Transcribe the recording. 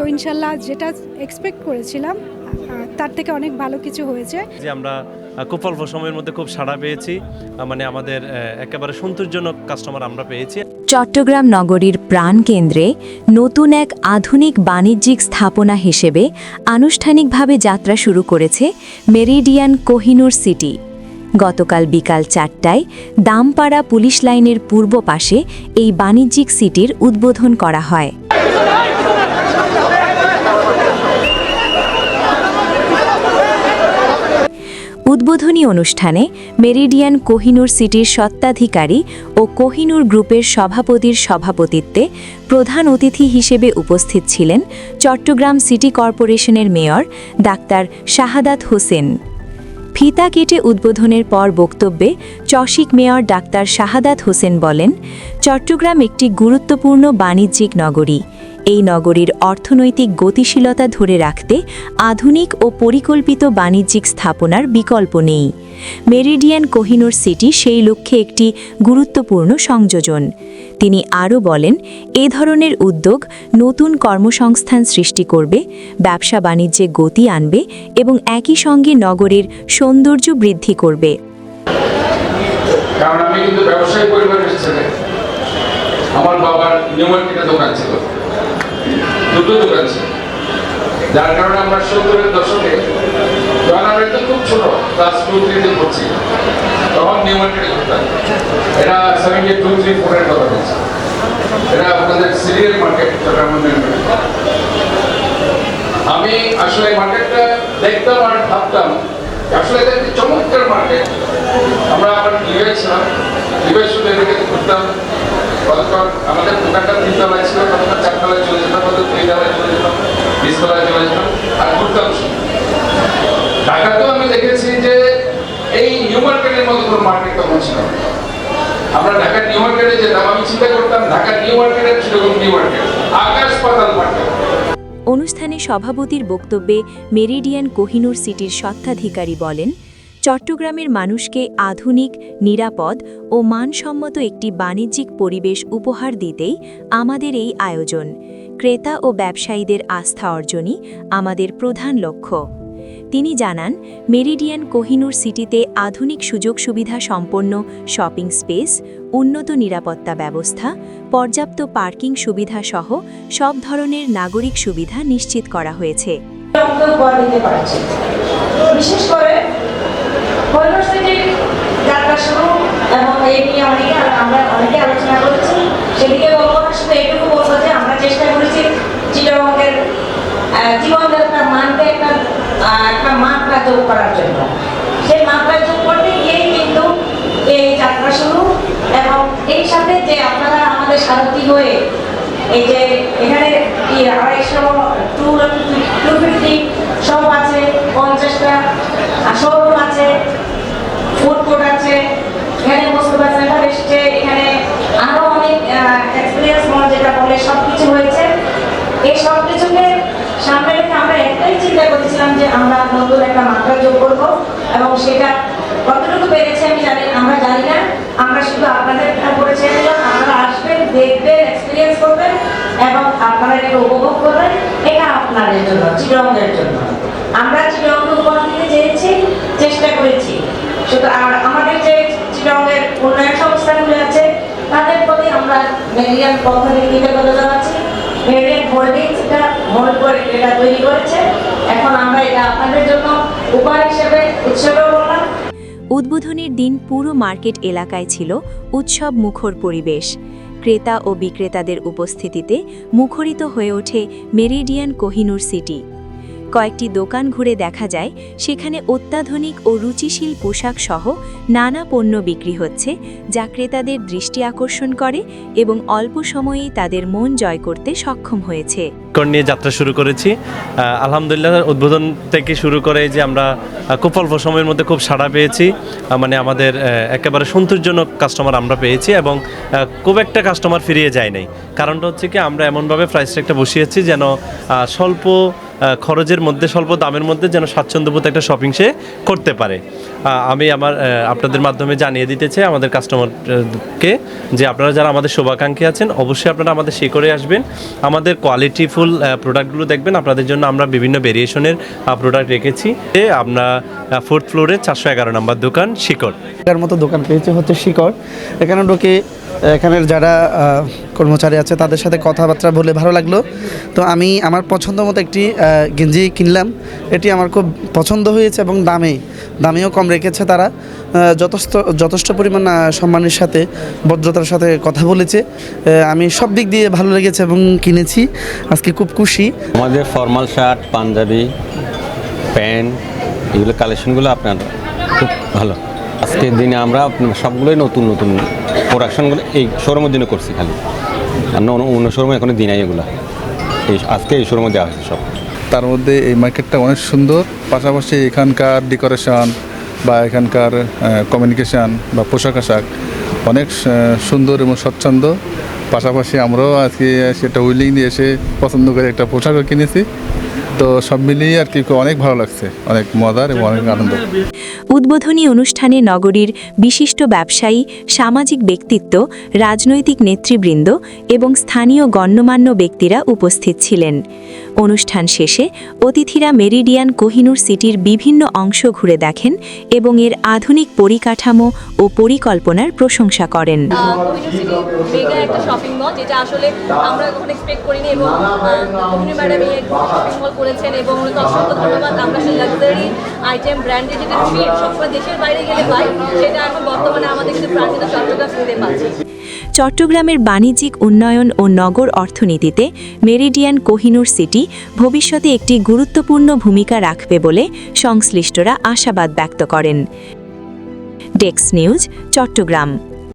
তো ইনশাল্লাহ যেটা এক্সপেক্ট করেছিলাম তার থেকে অনেক ভালো কিছু হয়েছে। যে আমরা খুব অল্প সময়ের মধ্যে খুব সাড়া পেয়েছি, মানে আমাদের একেবারে সন্তোষজনক কাস্টমার আমরা পেয়েছি। চট্টগ্রাম নগরীর প্রাণকেন্দ্রে নতুন এক আধুনিক বাণিজ্যিক স্থাপনা হিসেবে আনুষ্ঠানিকভাবে যাত্রা শুরু করেছে মেরিডিয়ান কোহিনুর সিটি। গতকাল বিকাল 4টায় দামপাড়া পুলিশ লাইনের পূর্ব পাশে এই বাণিজ্যিক সিটির উদ্বোধন করা হয়। উদ্বোধনী অনুষ্ঠানে মেরিডিয়ান কোহিনুর সিটির স্বত্বাধিকারী ও কোহিনুর গ্রুপের সভাপতির সভাপতিত্বে প্রধান অতিথি হিসেবে উপস্থিত ছিলেন চট্টগ্রাম সিটি কর্পোরেশনের মেয়র ডাক্তার শাহাদাত হোসেন। ফিতা কেটে উদ্বোধনের পর বক্তব্যে চসিক মেয়র ডাক্তার শাহাদাত হোসেন বলেন, চট্টগ্রাম একটি গুরুত্বপূর্ণ বাণিজ্যিক নগরী। এই নগরীর অর্থনৈতিক গতিশীলতা ধরে রাখতে আধুনিক ও পরিকল্পিত বাণিজ্যিক স্থাপনার বিকল্প নেই। মেরিডিয়ান কোহিনুর সিটি সেই লক্ষ্যে একটি গুরুত্বপূর্ণ সংযোজন। তিনি আরও বলেন, এ ধরনের উদ্যোগ নতুন কর্মসংস্থান সৃষ্টি করবে, ব্যবসা বাণিজ্যে গতি আনবে এবং একই সঙ্গে নগরের সৌন্দর্য বৃদ্ধি করবে। কারণ আমি কিন্তু ব্যবসায়ী পরিবারের ছেলে। আমার বাবার নিউ মার্কেটে দোকান ছিল, দুটো দোকান ছিল, যার কারণে আমরা 70-এর দশকে যখন আমরা একটু খুব ছোট ক্লাস 2-3-তে পড়ছি তখন নিউ মার্কেটে ঘুরতাম। এটা 72-3-4-এর কথা বলছি। এটা আপনাদের সিরিয়াল মার্কেট চট্টগ্রামের। আমি আসলে মার্কেটটা দেখতাম আর ভাবতাম আসলে এটা একটি চমৎকার মার্কেট। আমরা আবার লিভাই ছিলাম, লিভাই শুধু এদিকে ঘুরতাম। কতক্ষণ আমাদের দোকানটা 3 তলায় ছিল, কতক্ষণ 4 তলায় চলে যেতাম, কত 3 তলায় চলে যেতাম, 20 তলায় চলে যেতাম আর ঘুরতাম। ঢাকাতেও আমি দেখেছি যে এই নিউ মার্কেটের মতো কোনো মার্কেট তখন ছিল না। আমরা ঢাকার নিউ মার্কেটে যেতাম, আমি চিন্তা করতাম ঢাকার নিউ মার্কেটের সেরকম নিউ মার্কেট, আকাশ পাতাল মার্কেট। অনুষ্ঠানে সভাপতির বক্তব্যে মেরিডিয়ান কোহিনুর সিটির স্বত্বাধিকারী বলেন, চট্টগ্রামের মানুষকে আধুনিক, নিরাপদ ও মানসম্মত একটি বাণিজ্যিক পরিবেশ উপহার দিতেই আমাদের এই আয়োজন। ক্রেতা ও ব্যবসায়ীদের আস্থা অর্জনই আমাদের প্রধান লক্ষ্য। তিনি জানান, মেরিডিয়ান কোহিনুর সিটিতে আধুনিক সুযোগ সুবিধা সম্পন্ন শপিং স্পেস, উন্নত নিরাপত্তা ব্যবস্থা, পর্যাপ্ত পার্কিং সুবিধা সহ সব ধরনের নাগরিক সুবিধা নিশ্চিত করা হয়েছে। বিশেষ করে কোহিনুর সিটির যাত্রা শুরু এবং এই নিয়ে আমরা অনেকে আলোচনা করেছি। সেদিকে বলবো না, শুধু এইটুকু বলবো যে আমরা চেষ্টা করেছি চিটাগংয়ের জীবনযাত্রার মানকে একটা মাত্রা যোগ করার জন্য। সেই মাত্রা যোগ করতে গিয়েই কিন্তু এই যাত্রা শুরু। এবং এই সাথে যে আপনারা আমাদের সারথি হয়ে এই যে এখানে 250 সব আছে, 50টা শোরুম আছে, ফুড কোর্ট আছে, এখানে মোস্তফা সেন্টার এসছে, এখানে আরো অনেক এক্সপিরিয়েন্স মল যেটা বলে সবকিছু হয়েছে। এই সব কিছুকে সামনে রেখে আমরা একটাই চিন্তা করেছিলাম যে আমরা নতুন একটা মাত্রা যোগ করবো এবং সেটা কতটুকু পেরেছে আমরা জানি না। আমরা শুধু আপনাদের উপরে ছেড়ে দিলাম, আপনারা আসবেন, দেখবেন, এক্সপিরিয়েন্স করবেন এবং আপনারা এটা উপভোগ করবেন। এটা আপনাদের জন্য, চিটাগংয়ের জন্য। আমরা চিটাগংকে উপহার দিতে চেয়েছি, চেষ্টা করেছি। শুধু আর আমাদের যে চিটাগংয়ের উন্নয়ন সংস্থাগুলো আছে তাদের প্রতি আমরা মেরিডিয়ান পক্ষ থেকে কৃতজ্ঞতা জানাচ্ছি। মেরিডিয়ান হোল্ডিংস এটা হোল্ড করে এটা তৈরি করেছে। এখন আমরা এটা আপনাদের জন্য উপহার হিসেবে উৎসর্গ করলাম। উদ্বোধনের দিন পুরো মার্কেট এলাকায় ছিল উৎসব মুখর পরিবেশ। ক্রেতা ও বিক্রেতাদের উপস্থিতিতে মুখরিত হয়ে ওঠে মেরিডিয়ান কোহিনুর সিটি। কয়েকটি দোকান ঘুরে দেখা যায় সেখানে অত্যাধুনিক ও রুচিশীল পোশাক সহ নানা পণ্য বিক্রি হচ্ছে, যা ক্রেতাদের দৃষ্টি আকর্ষণ করে এবং অল্প সময়েই তাদের মন জয় করতে সক্ষম হয়েছে। নিয়ে যাত্রা শুরু করেছি আলহামদুলিল্লাহ। উদ্বোধন থেকে শুরু করে যে আমরা খুব অল্প সময়ের মধ্যে খুব সাড়া পেয়েছি, মানে আমাদের একেবারে সন্তোষজনক কাস্টমার আমরা পেয়েছি এবং খুব একটা কাস্টমার ফিরিয়ে যায় নাই। কারণটা হচ্ছে কি, আমরা এমনভাবে প্রাইসটা একটা বসিয়েছি যেন স্বল্প খরচের মধ্যে, স্বল্প দামের মধ্যে যেন স্বাচ্ছন্দ্যবোধ একটা শপিং সে করতে পারে। আমি আপনাদের মাধ্যমে জানিয়ে দিতে চাই আমাদের কাস্টমারকে যে আপনারা যারা আমাদের শুভাকাঙ্ক্ষী আছেন অবশ্যই আপনারা আমাদের শিকড়ে আসবেন, আমাদের কোয়ালিটিফুল প্রোডাক্টগুলো দেখবেন। আপনাদের জন্য আমরা বিভিন্ন ভেরিয়েশনের প্রোডাক্ট রেখেছি। আমরা 4th ফ্লোরে 411 নম্বর দোকান শিকড়। এর মতো দোকান পেয়েছে হচ্ছে শিকড়। এখানে ঢুকে এখানের যারা কর্মচারী আছে তাদের সাথে কথাবার্তা বলে ভালো লাগলো। তো আমি আমার পছন্দ মতো একটি গেঞ্জি কিনলাম। এটি আমার খুব পছন্দ হয়েছে এবং দামেও কম রেখেছে তারা। যথেষ্ট পরিমাণ সম্মানের সাথে ভদ্রতার সাথে কথা বলেছে। আমি সব দিক দিয়ে ভালো লেগেছে এবং কিনেছি। আজকে খুব খুশি। আমাদের ফর্মাল শার্ট, পাঞ্জাবি, প্যান্ট এগুলো কালেকশনগুলো আপনার খুব ভালো। আজকের দিনে আমরা সবগুলোই নতুন প্রোডাকশনগুলো এই শোরুমের জন্য করছি খালি, আর অন্য শোরুমে এখনো দিই নাই এগুলো। আজকে এই শোরুমে দেওয়া হয়েছে সব। তার মধ্যে এই মার্কেটটা অনেক সুন্দর, পাশাপাশি এখানকার ডেকোরেশন বা এখানকার কমিউনিকেশান বা পোশাক আশাক অনেক সুন্দর এবং স্বচ্ছন্দ। পাশাপাশি আমরাও আজকে সেটা উইলিং দিয়ে এসে পছন্দ করে একটা পোশাকও কিনেছি। তো সব মিলিয়ে আর কি অনেক ভালো লাগছে, অনেক মজার এবং অনেক আনন্দ। উদ্বোধনী অনুষ্ঠানে নগরীর বিশিষ্ট ব্যবসায়ী, সামাজিক ব্যক্তিত্ব, রাজনৈতিক নেতৃবৃন্দ এবং স্থানীয় গণ্যমান্য ব্যক্তিরা উপস্থিত ছিলেন। অনুষ্ঠান শেষে অতিথিরা মেরিডিয়ান কোহিনুর সিটির বিভিন্ন অংশ ঘুরে দেখেন এবং এর আধুনিক পরিকাঠামো ও পরিকল্পনার প্রশংসা করেন। কোহিনুর সিটি মেগা একটা শপিং মল, যেটা আসলে আমরা কখনো এক্সপেক্ট করিনি, এবং কোহিনুর ম্যাডাম এই শপিং মল করেছেন এবং অসংখ্য ধন্যবাদ। আমরা সেই লাক্সারি আইটেম ব্র্যান্ডের যেটা ফিল সবসময় দেশের বাইরে গেলে পাই, সেটা এখন বর্তমানে আমাদের কিন্তু প্রাচীন চট্টগ্রাম ফিরতে পাচ্ছি। চট্টগ্রামের বাণিজ্যিক উন্নয়ন ও নগর অর্থনীতিতে মেরিডিয়ান কোহিনুর সিটি ভবিষ্যতে একটি গুরুত্বপূর্ণ ভূমিকা রাখবে বলে সংশ্লিষ্টরা আশাবাদ ব্যক্ত করেন। Desk news, Chittagong.